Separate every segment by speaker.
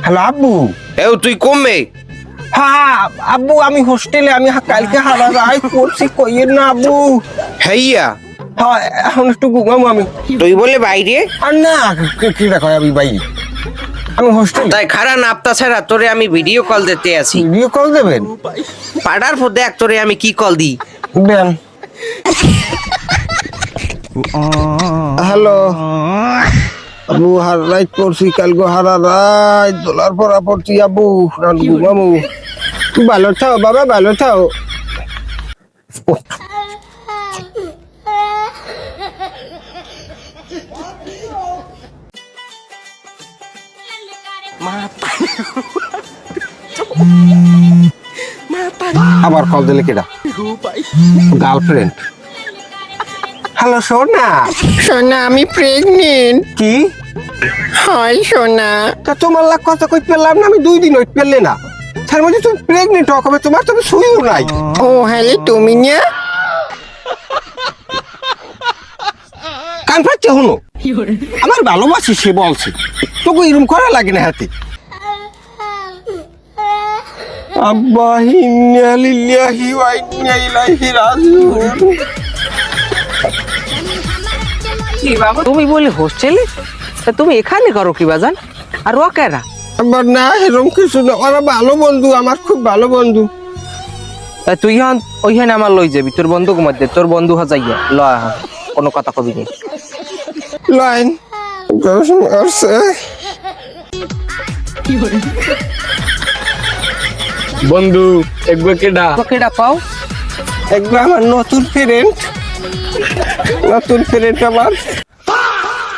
Speaker 1: Hello আব্বু।
Speaker 2: এও তুই কমবে
Speaker 1: হ্যাঁ আব্বু, আমি হোস্টেলে, আমি কালকে হারা রায় করছি, কইয়ের না আব্বু।
Speaker 2: হাইয়া
Speaker 1: হ্যাঁ এখন একটু ঘুমাবো আমি।
Speaker 2: তুই বলে বাইরে
Speaker 1: আর না কি রাখো আমি বাইরে, আমি হোস্টেলে।
Speaker 2: তাই খারা নাপতা ছাড়া তোরে আমি ভিডিও কল দিতে আছি।
Speaker 1: ভিডিও কল দেবেন?
Speaker 2: পাড়ার পর দেখ তোরে আমি কি কল দিই।
Speaker 1: দেন। হ্যালো আবু, হার রাইট করছি, কালকে হারা রাইট দোলার পরা পড়ছি আবু, ঘুমাবো। ভালো থাও বাবা, ভালো থাও। আবার কল দিলে কেডা? গার্লফ্রেন্ড। হ্যালো সোনা।
Speaker 3: সোনা আমি প্রেগনেন্ট।
Speaker 1: কি
Speaker 3: হয় সোনা।
Speaker 1: তা তোমার লাগ কথা কই পেলাম না, আমি 2 দিন হইতে পেলে না। তার মধ্যে তুমি প্রেগনেন্ট হবে, তোমার তো শুইও নাই।
Speaker 3: ও হ্যালে তুমি না?
Speaker 1: কান পাচ্ছে হনো, আমার ভালোবাসি সে বলছে, তোকে এরকম করা লাগে না হাতে। আব্বা ইন্না লিল্লাহি ওয়া ইন্না ইলাইহি রাজিউন।
Speaker 4: কি বাবা তুমি বলি হোস্টেলে, তা তুমি এখানে করো কি বাজান? আর ও কেরা?
Speaker 1: আবার না এরকম কিছু না, ওরা ভালো বন্ধু, আমার খুব ভালো বন্ধু।
Speaker 4: তা তুই হন ওইখানে আমার লই যাবি, তোর বন্ধুকে মধ্যে তোর বন্ধু হাজাইয়া ল, কোনো কথা কবি নেই।
Speaker 1: লাইন গবেষণা করছে।
Speaker 5: বন্ধু একবার কেডা?
Speaker 4: কেডা পাও?
Speaker 1: একবার আমার নতুন ফ্রেন্ড, নতুন ফ্রেন্ড আমার।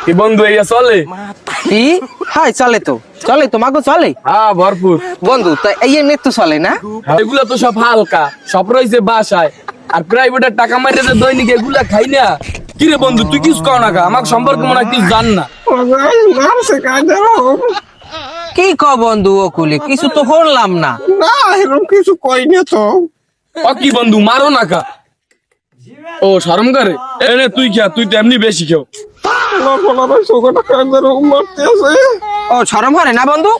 Speaker 5: কি বন্ধু এইয়া চলে?
Speaker 4: কি হাই চলে তো, চলে তো মাগো চলে।
Speaker 5: হ্যাঁ ভরপুর
Speaker 4: বন্ধু তা এই নেট তো চলে না?
Speaker 5: এগুলা তো সব হালকা, সব রয়েছে বাসায়। আর প্রাইভেটের টাকা মাইরে যে দৈনিক এগুলা খাই না। কি রে বন্ধু তুই কিছু কও না কা? আমার সম্পর্কে মনে হয় কিছু জান না।
Speaker 1: মারছে কাজে
Speaker 4: কি ক বন্ধু ওকুলে কিছু তো হলাম না।
Speaker 1: না, এরকম কিছু কই না তো।
Speaker 5: ও কি বন্ধু মারো না কা? ও শরম করে? এনে তুই খা, তুই তো এমনি বেশি খেও।
Speaker 4: ও শরম হরে না বন্ধু?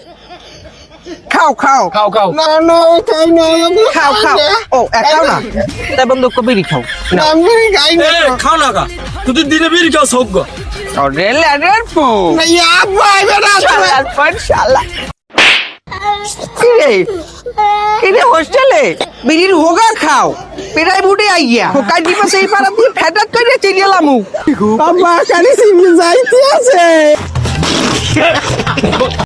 Speaker 4: খাও খাও
Speaker 5: খাও খাও।
Speaker 1: না না খাই না, আমি
Speaker 4: খাও খাও। ও একটাও না, তাই বন্ধু কবিরি খাও না।
Speaker 1: আমি খাই না।
Speaker 5: এ খাও না কা? তুই দিনে বিড়ি খাও সব।
Speaker 4: ও রেল রেল পো
Speaker 1: না ইয়া ভাই বেটা
Speaker 4: শালার পর শালা। কিরে হোস্টেলে বিড়ির হোগা খাও, পেরাই বুটে আইয়া হোকাই দিবা সেই পারা দিয়ে ফেটাত করে চিনিলামু।
Speaker 1: বাবা কালি সিমি যাইতে আছে।